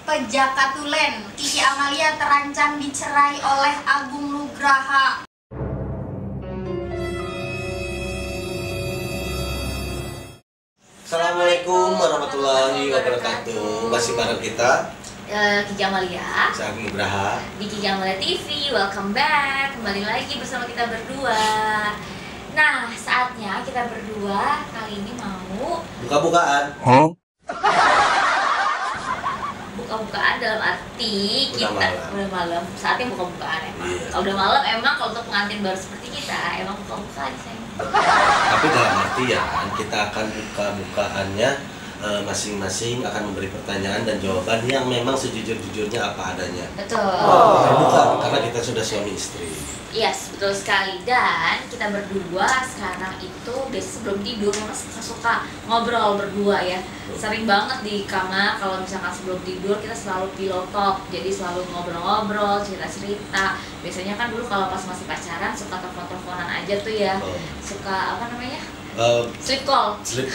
Pejakatulen, Kiki Amalia terancam dicerai oleh Agung Nugraha. Assalamualaikum warahmatullahi wabarakatuh. Masih bareng kita Kiki Amalia, Agung Nugraha di Kiki Amalia TV. Welcome back, kembali lagi bersama kita berdua. Nah, saatnya kita berdua kali ini mau buka-bukaan. Buka-bukaan dalam arti udah malam. Saatnya buka-bukaan emang. Iya. Kalau udah malam emang kalau untuk pengantin baru seperti kita emang buka-bukaan sayang. Tapi dalam artian kita akan buka-bukaannya masing-masing akan memberi pertanyaan dan jawaban yang memang sejujur-jujurnya apa adanya. Betul. Terbuka karena kita sudah suami istri. Yes, betul sekali. Dan kita berdua sekarang itu biasa sebelum tidur memang suka ngobrol berdua ya. Sering banget di kamar kalau misalkan sebelum tidur kita selalu pillow talk. Jadi selalu ngobrol-ngobrol, cerita-cerita. Biasanya kan dulu kalau pas masih pacaran suka telepon-teleponan aja tuh ya. Suka apa namanya? Sleep call. Sleep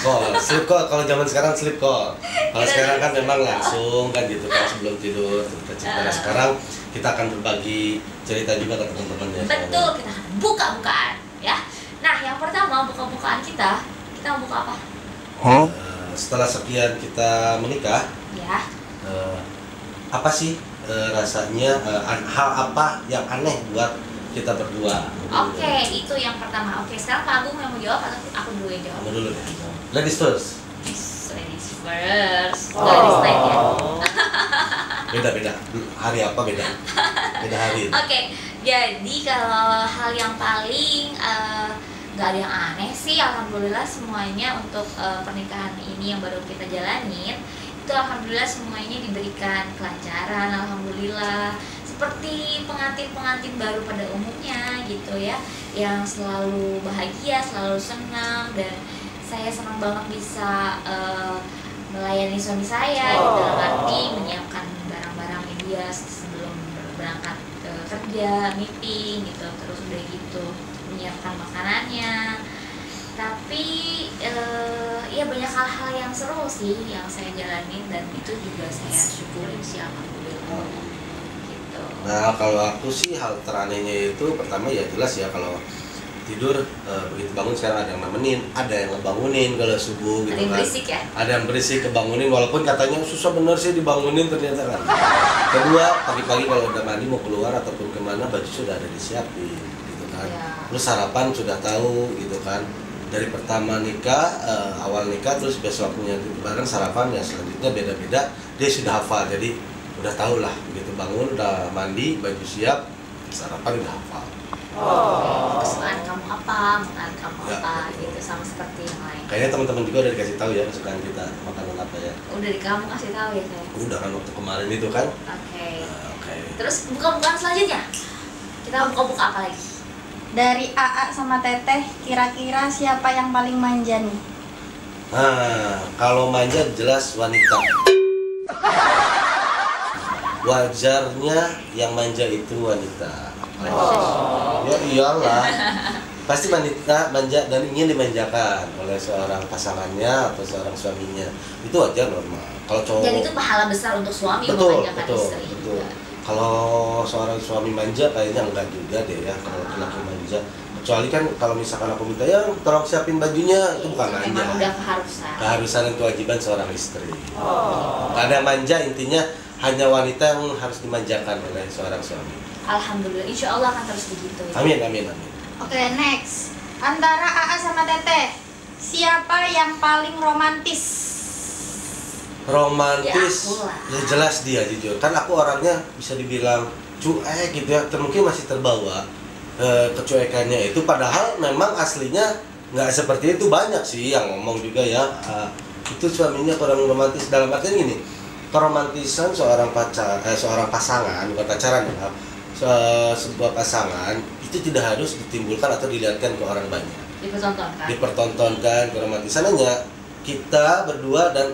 call. Kalau zaman sekarang sleep call. Kalau sekarang kan memang langsung kan gitu kan sebelum tidur kita cerita. Sekarang kita akan berbagi cerita juga ke teman-teman ya. Betul, kita buka-bukaan ya. Nah, yang pertama buka-bukaan kita mau buka apa? Setelah sekian kita menikah, Ya. apa sih rasanya hal apa yang aneh buat kita berdua? Oke, itu yang pertama. Oke, sekarang Pak Agung yang mau jawab atau aku dulu yang jawab? Kamu dulu deh. Ladies first. Ladies first. Ladies night ya. Beda. Hari apa beda? Beda hari. Oke, jadi kalau hal yang paling nggak ada yang aneh sih, alhamdulillah semuanya untuk pernikahan ini yang baru kita jalanin itu alhamdulillah semuanya diberikan kelancaran, alhamdulillah. Seperti pengantin-pengantin baru pada umumnya gitu ya, yang selalu bahagia, selalu senang, dan saya senang banget bisa melayani suami saya gitu, dalam arti menyiapkan barang-barangnya dia sebelum berangkat kerja, meeting gitu, terus udah gitu menyiapkan makanannya. Tapi ya banyak hal-hal yang seru sih yang saya jalanin dan itu juga saya syukurin sih, alhamdulillah. Nah, kalau aku sih hal teranehnya itu pertama ya jelas ya kalau tidur begitu bangun sekarang ada yang nemenin, ada yang ngebangunin kalau subuh gitu ada yang kan. berisik ya? Ada yang berisik kebangunin walaupun katanya susah bener sih dibangunin ternyata kan. Kedua, pagi-pagi kalau udah mandi mau keluar ataupun kemana baju sudah ada disiapin gitu kan. Ya. Terus sarapan sudah tahu gitu kan. Dari pertama nikah, awal nikah terus besok punya bareng sarapan ya selanjutnya beda-beda dia sudah hafal jadi udah tahu lah begitu bangun udah mandi baju siap sarapan udah hafal. Kesukaan kamu apa, makanan kamu Ya, apa betul. gitu, sama seperti yang lain. Kayaknya teman-teman juga udah dikasih tahu ya kesukaan kita makanan apa ya. Udah di kamu kasih tahu ya saya. Udah kan waktu kemarin itu kan. Oke. Oke. Terus buka-bukaan selanjutnya kita buka-buka apa lagi? Dari AA sama Teteh, kira-kira siapa yang paling manja nih? Nah, kalau manja jelas wanita. Wajarnya yang manja itu wanita. Ya iyalah. Pasti wanita manja dan ingin dimanjakan oleh seorang pasangannya atau seorang suaminya. Itu wajar normal. Kalau cowok Dan itu pahala besar untuk suami betul. memanjakan istri. Kalau seorang suami manja kayaknya enggak juga deh ya kalau laki manja. Kecuali kan kalau misalkan aku minta ya tolong siapin bajunya itu bukan manja. Memang udah keharusan. Keharusan dan kewajiban seorang istri. Nggak ada manja, intinya hanya wanita yang harus dimanjakan oleh seorang suami. Alhamdulillah, insya Allah akan terus begitu ya. Amin. Oke, next. Antara AA sama Teteh, siapa yang paling romantis? Romantis, Ya, aku lah. ya jelas dia jujur. Kan aku orangnya bisa dibilang cuek gitu ya, mungkin masih terbawa kecuekannya itu. Padahal memang aslinya nggak seperti itu, banyak sih yang ngomong juga ya. Itu suaminya kurang romantis dalam artian gini. Keromantisan seorang pasangan, bukan pacaran ya, sebuah pasangan itu tidak harus ditimbulkan atau dilihatkan ke orang banyak. Dipertontonkan keromantisan hanya kita berdua dan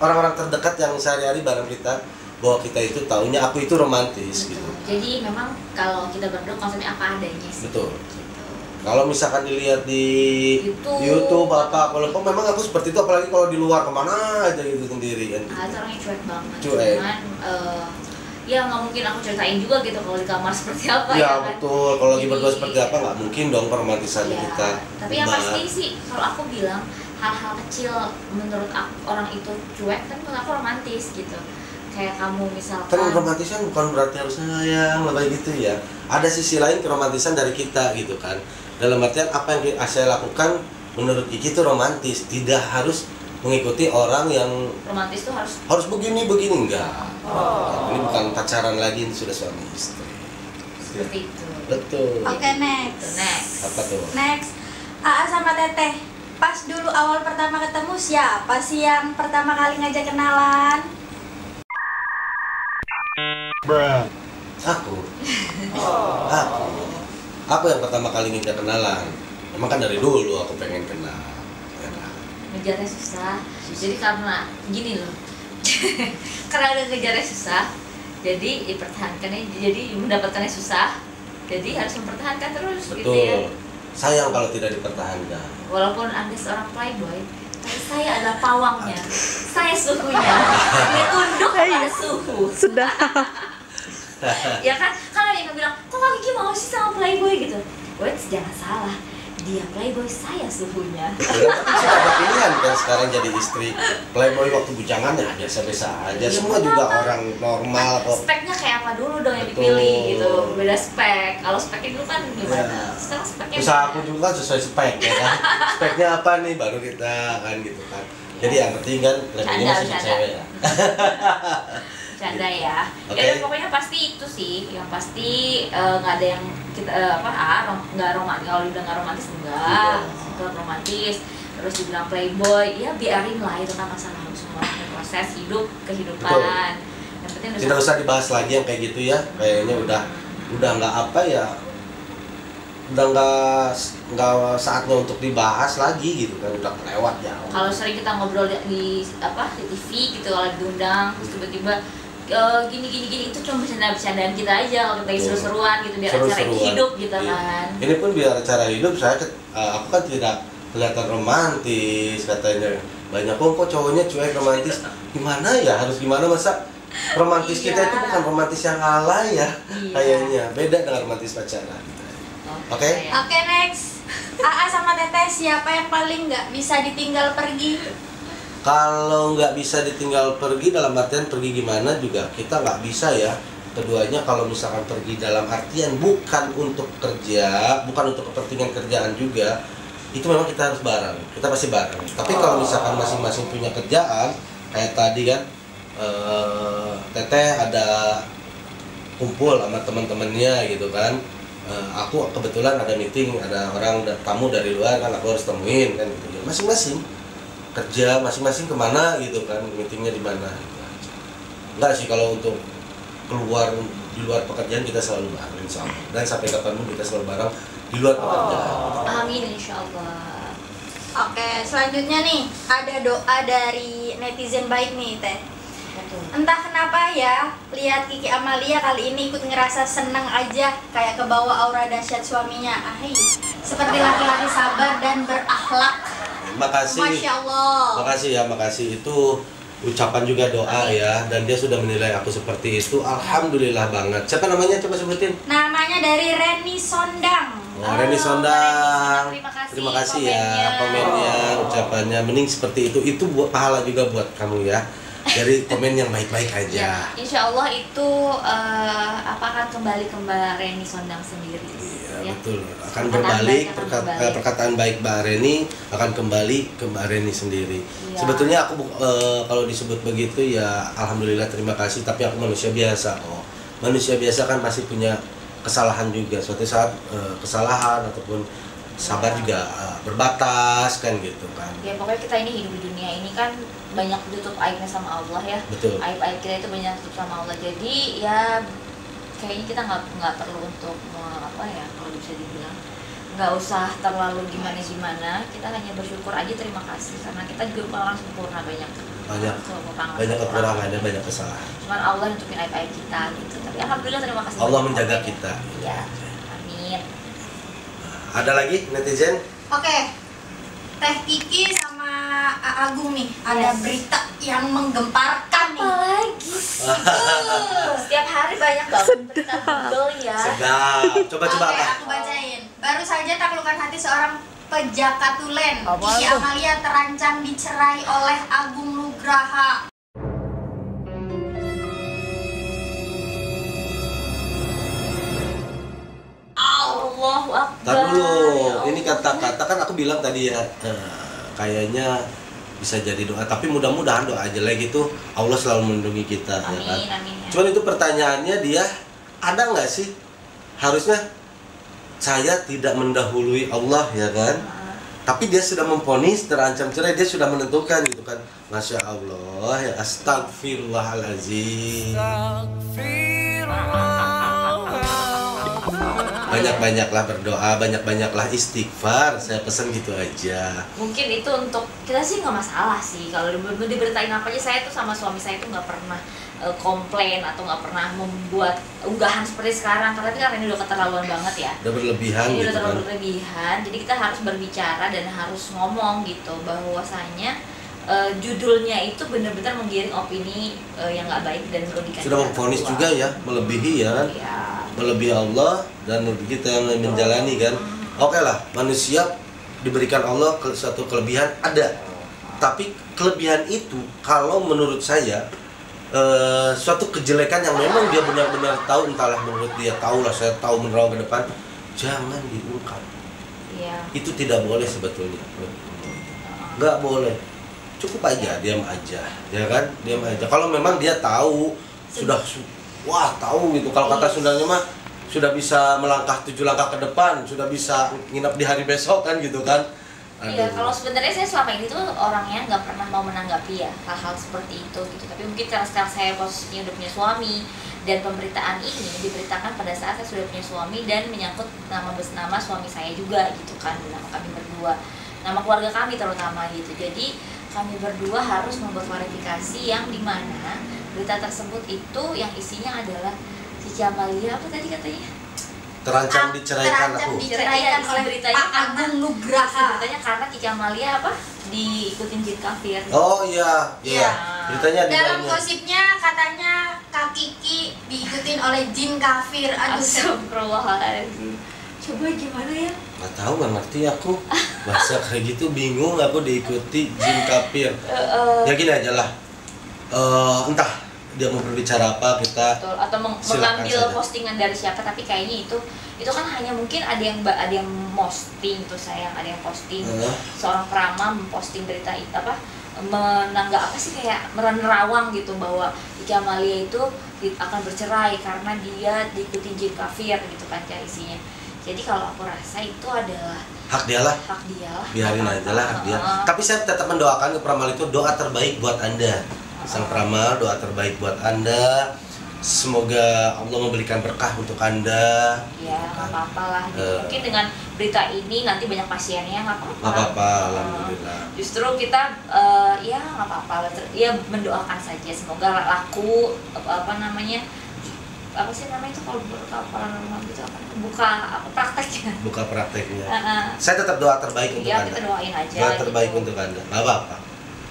orang-orang terdekat yang sehari-hari bareng kita, bahwa kita itu taunya aku itu romantis. Betul. Gitu. Jadi memang kalau kita berdua konsepnya apa adanya sih. Betul. Gitu. Kalau misalkan dilihat di YouTube apa, kalau memang aku seperti itu, apalagi kalau di luar kemana aja gitu sendiri kan. Orangnya cuek banget. Cuek. Cuman ya nggak mungkin aku ceritain juga gitu kalau di kamar seperti apa Ya, ya kan. betul, kalau lagi Jadi, berdua seperti apa nggak mungkin dong romantisannya ya, kita. tapi yang pasti sih kalau aku bilang hal-hal kecil menurut aku, orang itu cuek kan menurut aku romantis gitu. Kayak kamu misalkan Kan romantisan bukan berarti harus sayang lebih gitu ya. Ada sisi lain keromantisan dari kita gitu kan. Dalam artian apa yang saya lakukan menurut Kiki itu romantis, tidak harus mengikuti orang yang romantis tuh harus begini enggak. Ini bukan pacaran lagi, ini sudah suami istri. seperti itu. Betul. Oke, next. Apa tuh? Next, AA sama Teteh. Pas dulu awal pertama ketemu siapa sih yang pertama kali ngajak kenalan? Aku. Aku yang pertama kali ngajak kenalan. Emang kan dari dulu aku pengen kenal. Ngejarnya susah. Jadi karena gini loh. Karena udah ngejarnya susah, jadi dipertahankannya, jadi mendapatkannya susah. Jadi harus mempertahankan terus. Betul. Gitu ya. Sayang kalau tidak dipertahankan. Walaupun Anda seorang playboy, tapi saya adalah pawangnya. Saya suhunya. Dia tunduk pada suhu. Sudah. Ya kan? Kan ada yang bilang, kok Kak Kiki mau sih sama playboy gitu? Wait, jangan salah. Dia playboy, saya suhunya. Betul, tapi sih ada pilihan kan sekarang jadi istri playboy waktu bujangan ya biasa-biasa aja. Ya, Semua juga orang normal kok. Speknya kayak apa dulu dong yang Betul. dipilih gitu. Beda spek. Kalau speknya dulu kan gimana? Ya. Sekarang speknya Usaha beda. aku juga kan sesuai spek ya kan. Speknya apa nih baru kita kan gitu kan. Jadi yang penting kan lebihnya masih Bercanda. cewek ya. Canda ya. Oke. Ya pokoknya pasti itu sih. Yang pasti nggak ada yang kita nggak romantis. Kalau dibilang nggak romantis enggak. Tetap romantis. Terus dibilang playboy, ya biarin lah itu kan masa lalu, semua proses hidup kehidupan. Betul. Yang penting Tidak usah dibahas lagi yang kayak gitu ya. Kayaknya udah nggak apa ya. Udah nggak saatnya untuk dibahas lagi gitu kan, udah kelewat jauh. Kalau sering kita ngobrol di TV gitu, kalau diundang terus tiba-tiba gini itu cuma bercandaan kita aja kalau kita lagi Betul. seru-seruan gitu biar acara Seru-seruan. hidup gitu Iya. kan. Ini pun biar acara hidup aku kan tidak kelihatan romantis katanya. Banyak kok cowoknya cuek romantis. Gimana ya? Harus gimana masa romantis kita Iya. itu bukan romantis yang alay ya? Iya. Kayaknya beda dengan romantis pacaran. Oke. Oke, next. AA sama Teteh, siapa yang paling nggak bisa ditinggal pergi? Kalau nggak bisa ditinggal pergi dalam artian pergi gimana juga kita nggak bisa ya. Keduanya kalau misalkan pergi dalam artian bukan untuk kerja, bukan untuk kepentingan kerjaan juga, itu memang kita harus bareng, kita pasti bareng. Tapi kalau misalkan masing-masing punya kerjaan, kayak tadi kan, Teteh ada kumpul sama teman-temannya gitu kan. Aku kebetulan ada meeting, ada tamu dari luar kan, aku harus temuin kan gitu. Masing-masing kerja, masing-masing kemana gitu kan, meetingnya di mana gitu aja. Enggak sih kalau untuk keluar di luar pekerjaan kita selalu bareng insya Allah. Dan sampai kapanpun kita selalu bareng di luar pekerjaan. Amin insyaallah. Oke, selanjutnya nih ada doa dari netizen baik nih Teh. Betul. Entah kenapa ya, lihat Kiki Amalia kali ini ikut ngerasa seneng aja, kayak kebawa aura dahsyat suaminya. Seperti laki-laki sabar dan berakhlak. Makasih. Masya Allah. Makasih itu ucapan juga doa ya, dan dia sudah menilai aku seperti itu. Alhamdulillah banget. Siapa namanya, coba sebutin? Namanya dari Reni Sondang. Reni Sondang. Terima kasih Ya komennya, ucapannya. Mending seperti itu buat pahala juga buat kamu ya. Dari komen yang baik-baik Ya, aja. insya Allah itu akan kembali ke Mbak Reni Sondang sendiri. Iya ya. betul. Akan Perkataan berbalik baik akan kembali. perkataan baik Mbak Reni akan kembali ke Mbak Reni sendiri. Iya. Sebetulnya aku kalau disebut begitu ya alhamdulillah terima kasih. Tapi aku manusia biasa kok. Manusia biasa kan pasti punya kesalahan juga. Suatu saat kesalahan ataupun sabar juga berbatas kan gitu kan. Ya pokoknya kita ini hidup di dunia ini kan banyak ditutup aibnya sama Allah ya. Betul. Aib-aib kita itu banyak ditutup sama Allah. Jadi ya kayaknya kita nggak perlu untuk kalau bisa dibilang nggak usah terlalu gimana. Kita hanya bersyukur aja, terima kasih karena kita juga bukan orang sempurna, banyak kekurangan dan banyak kesalahan. Cuman Allah nutupin aib-aib kita gitu. Tapi alhamdulillah terima kasih. Allah menjaga kita. Ya, amin. Ada lagi netizen? Oke, Teh Kiki sama Agung nih, ada berita yang menggemparkan nih. Apalagi setiap hari banyak banget berita Google ya. Sedap. Coba-coba Oke, apa? aku bacain. Baru saja taklukkan hati seorang pejaka tulen. Apa Kiki tuh? Amalia terancam dicerai oleh Agung Nugraha. Allahu Akbar. Tar dulu, Ya ini Allah. kata-kata kan aku bilang tadi ya, kayaknya bisa jadi doa. Tapi mudah-mudahan doa jelek itu Allah selalu melindungi kita, ya kan. Amin, amin ya. Cuman itu pertanyaannya dia, ada nggak sih harusnya saya tidak mendahului Allah, ya kan? Tapi dia sudah memvonis terancam cerai, dia sudah menentukan gitu kan. Masya Allah, ya astagfirullahaladzim. Banyak-banyaklah berdoa, banyak-banyaklah istighfar. Saya pesan gitu aja. Mungkin itu untuk kita sih nggak masalah sih kalau diberitain apa aja. Saya tuh sama suami saya tuh nggak pernah komplain atau nggak pernah membuat unggahan seperti sekarang, tapi karena ini udah keterlaluan banget ya. Udah berlebihan Ini gitu udah kan. terlalu berlebihan, jadi kita harus berbicara dan harus ngomong gitu bahwasanya judulnya itu benar-benar menggiring opini yang nggak baik dan merugikan. Sudah kita memvonis berdua. juga ya, melebihi ya kan. Iya. Melebihi Allah dan melebihi kita yang menjalani kan. Oke lah, manusia diberikan Allah suatu kelebihan ada. Tapi kelebihan itu kalau menurut saya suatu kejelekan yang memang dia benar-benar tahu, entahlah menurut dia tahu lah, saya tahu menerawang ke depan, jangan diungkap. Iya. Itu tidak boleh sebetulnya. Nggak boleh. Cukup aja, diam aja, ya kan? Diam aja. Kalau memang dia tahu, sudah wah tahu gitu. Kalau kata Sundanya mah sudah bisa melangkah 7 langkah ke depan, sudah bisa nginap di hari besok kan gitu kan? Iya, Aduh. kalau sebenarnya saya selama ini tuh orangnya nggak pernah mau menanggapi ya hal-hal seperti itu gitu. Tapi mungkin karena sekarang saya posisinya udah punya suami dan pemberitaan ini diberitakan pada saat saya sudah punya suami dan menyangkut nama suami saya juga gitu kan, nama kami berdua, nama keluarga kami terutama gitu. Jadi kami berdua harus membuat klarifikasi yang dimana berita tersebut itu yang isinya adalah Kiki Amalia apa tadi katanya? Terancam diceraikan Terancam aku. diceraikan Isi oleh beritanya Pak karena- Agung Nugraha. Ceritanya karena Kiki Amalia apa? Diikutin jin kafir. Oh iya, iya. Iya. Ceritanya di Dalam dalamnya. gosipnya katanya Kak Kiki diikutin oleh jin kafir. Aduh, Astagfirullahaladzim. Coba gimana ya? Nggak tahu, nggak ngerti aku. Bahasa kayak gitu bingung aku diikuti jin kafir. Ya gini aja lah. Entah dia mau berbicara apa kita. Betul. Atau Silakan mengambil saja. postingan dari siapa, tapi kayaknya itu kan hanya mungkin ada yang posting tuh sayang, ada yang posting seorang peramal memposting berita itu apa menanggap apa sih kayak menerawang gitu bahwa Kiki Amalia itu akan bercerai karena dia diikuti jin kafir gitu kan ya isinya. Jadi kalau aku rasa itu adalah Hak dia lah. hak dia lah. Biarin aja lah hak dia. Tapi saya tetap mendoakan ke peramal itu doa terbaik buat Anda. Sang peramal, doa terbaik buat Anda. Semoga Allah memberikan berkah untuk Anda. Ya, nggak apa-apa lah. Gitu. Mungkin dengan berita ini nanti banyak pasiennya, nggak apa-apa. Nggak apa-apa, alhamdulillah. Justru kita, ya nggak apa-apa lah. Ya mendoakan saja. Semoga laku, apa namanya, apa sih namanya itu kalau paranormal gitu apa? Buka apa prakteknya. Buka prakteknya. Heeh. Saya tetap doa terbaik untuk Ya Anda. kita doain aja. Doa terbaik gitu. untuk Anda. Nggak apa-apa.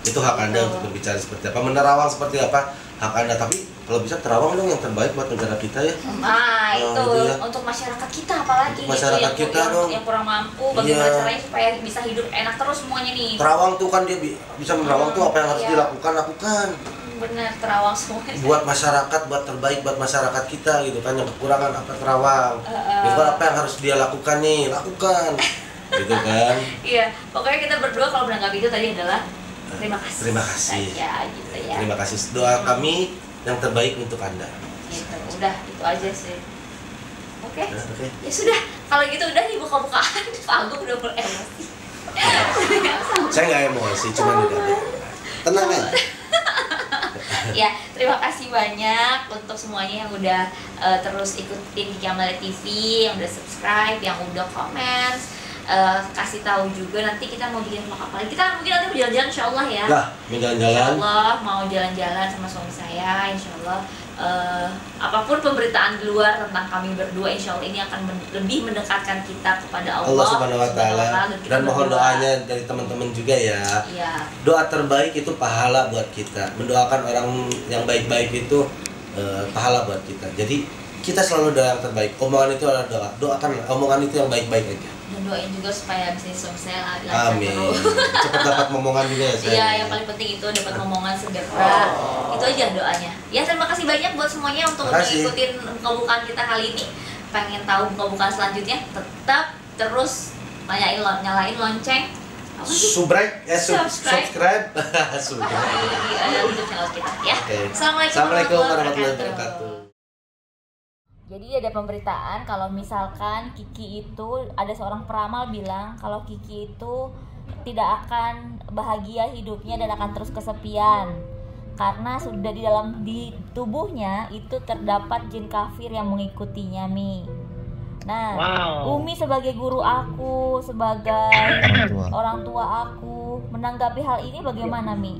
Itu hak Anda Gitu. untuk berbicara seperti apa, menerawang seperti apa, hak Anda. Tapi kalau bisa terawang dong yang terbaik buat negara kita ya. Nah, itu gitu ya. untuk masyarakat kita apalagi Untuk masyarakat gitu, kita dong. yang kurang mampu, bagaimana Iya. caranya supaya bisa hidup enak terus semuanya nih. Terawang tuh kan dia bisa menerawang tuh apa yang harus Iya. dilakukan, lakukan. Bener, terawang semuanya. Buat masyarakat, buat terbaik buat masyarakat kita gitu kan, yang kekurangan apa terawang. Gitu kan, apa yang harus dia lakukan nih, lakukan. Gitu kan. Iya, pokoknya kita berdua kalau menanggapi itu tadi adalah terima kasih. Terima kasih. Saja, gitu ya. Terima kasih. Doa kami yang terbaik untuk Anda. Gitu, udah itu aja sih. Oke. Oke. Ya sudah, kalau gitu udah nih buka-bukaan. Pak Agung udah mulai emosi. Saya nggak emosi, cuma udah tenang aja. Ya, terima kasih banyak untuk semuanya yang udah terus ikutin Kiki Amalia TV, yang udah subscribe, yang udah komen, kasih tahu juga nanti kita mau bikin vlog apa lagi. Kita mungkin nanti mau jalan-jalan insyaallah ya. Lah, mau Insya jalan-jalan. Allah mau jalan-jalan sama suami saya, insya Allah apapun pemberitaan di luar tentang kami berdua, insya Allah ini akan lebih mendekatkan kita kepada Allah Subhanahu wa Ta'ala. Dan mohon doanya dari teman-teman juga ya. Iya. Doa terbaik itu pahala buat kita. Mendoakan orang yang baik-baik itu pahala buat kita. Jadi kita selalu doa yang terbaik. Omongan itu adalah doa. Doakan omongan itu yang baik-baik aja. Dan doain juga supaya bisnis saya lancar Amin. terus. Cepat dapat momongan juga ya saya. Iya, yang paling penting itu dapat momongan segera. Itu aja doanya. Ya, terima kasih banyak buat semuanya untuk ngikutin buka-bukaan kita kali ini. Pengen tahu buka-bukaan selanjutnya, tetap terus nyalain lonceng. Apa sih? Subscribe. Subscribe. Subscribe. YouTube channel kita ya. Okay. Assalamualaikum warahmatullahi wabarakatuh. Jadi ada pemberitaan kalau misalkan Kiki itu, ada seorang peramal bilang kalau Kiki itu tidak akan bahagia hidupnya dan akan terus kesepian karena sudah di tubuhnya itu terdapat jin kafir yang mengikutinya, Mi. Nah, Umi sebagai guru aku, sebagai orang tua aku, menanggapi hal ini bagaimana, Mi?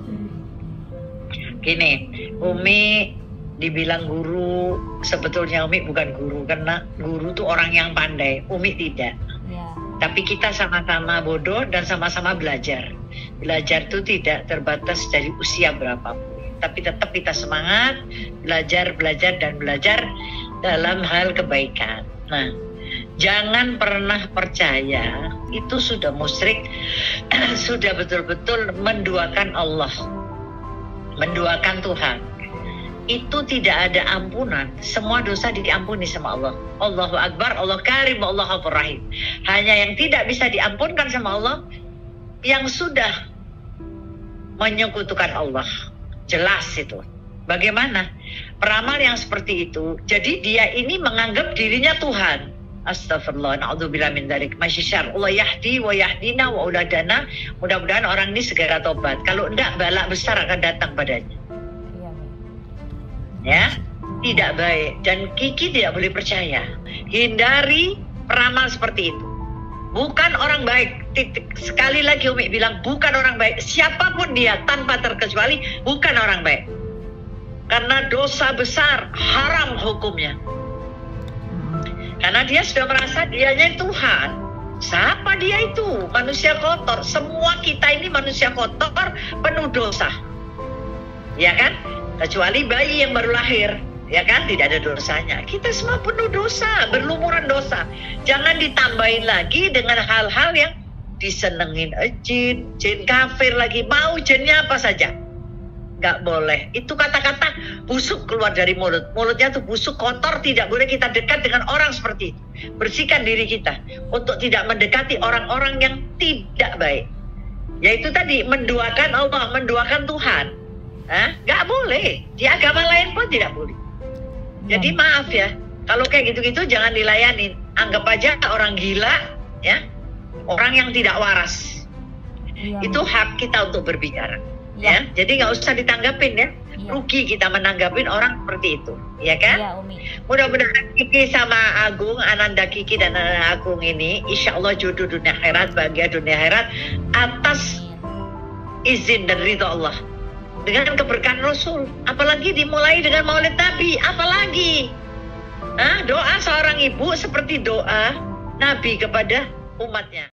Gini, Umi dibilang guru, sebetulnya Umi bukan guru karena guru tuh orang yang pandai, Umi tidak. Ya. Tapi kita sama-sama bodoh dan sama-sama belajar. Belajar tuh tidak terbatas dari usia berapapun, tapi tetap kita semangat belajar dalam hal kebaikan. Nah, jangan pernah percaya itu sudah musyrik, sudah betul-betul menduakan Allah, menduakan Tuhan. Itu tidak ada ampunan, semua dosa diampuni sama Allah. Allahu Akbar, Allah Karim, Allah Ghafur Rahim. Hanya yang tidak bisa diampunkan sama Allah yang sudah menyekutukan Allah. Jelas itu. Bagaimana? Peramal yang seperti itu, jadi dia ini menganggap dirinya Tuhan. Astagfirullah, na'udzubillah min dzalik. Masyisyar, Allah yahdi wa yahdina wa uladana. Mudah-mudahan orang ini segera tobat. Kalau enggak, balak besar akan datang padanya. Ya, tidak baik. Dan Kiki tidak boleh percaya. Hindari peramal seperti itu. Bukan orang baik. Sekali lagi Umi bilang bukan orang baik. Siapapun dia tanpa terkecuali bukan orang baik. Karena dosa besar, haram hukumnya. Karena dia sudah merasa dianya Tuhan. Siapa dia itu? Manusia kotor. Semua kita ini manusia kotor, penuh dosa. Ya kan? Kecuali bayi yang baru lahir, ya kan, tidak ada dosanya. Kita semua penuh dosa, berlumuran dosa. Jangan ditambahin lagi dengan hal-hal yang disenengin jin kafir lagi. Mau jinnya apa saja, nggak boleh. Itu kata-kata busuk keluar dari mulut. Mulutnya tuh busuk, kotor, tidak boleh kita dekat dengan orang seperti itu. Bersihkan diri kita untuk tidak mendekati orang-orang yang tidak baik. Yaitu tadi menduakan Allah, menduakan Tuhan. Nggak boleh, di agama lain pun tidak boleh. Jadi maaf ya, kalau kayak gitu-gitu jangan dilayanin. Anggap aja orang gila, ya, orang yang tidak waras. Itu hak kita untuk berbicara, ya. Jadi nggak usah ditanggapin ya. Rugi kita menanggapin orang seperti itu, ya kan? Ya, Umi. Mudah-mudahan Kiki sama Agung, Ananda Kiki dan Ananda Agung ini, insya Allah jodoh dunia akhirat, bahagia dunia akhirat atas izin dan ridho Allah. Dengan keberkahan Rasul, apalagi dimulai dengan Maulid Nabi, apalagi doa seorang ibu seperti doa Nabi kepada umatnya.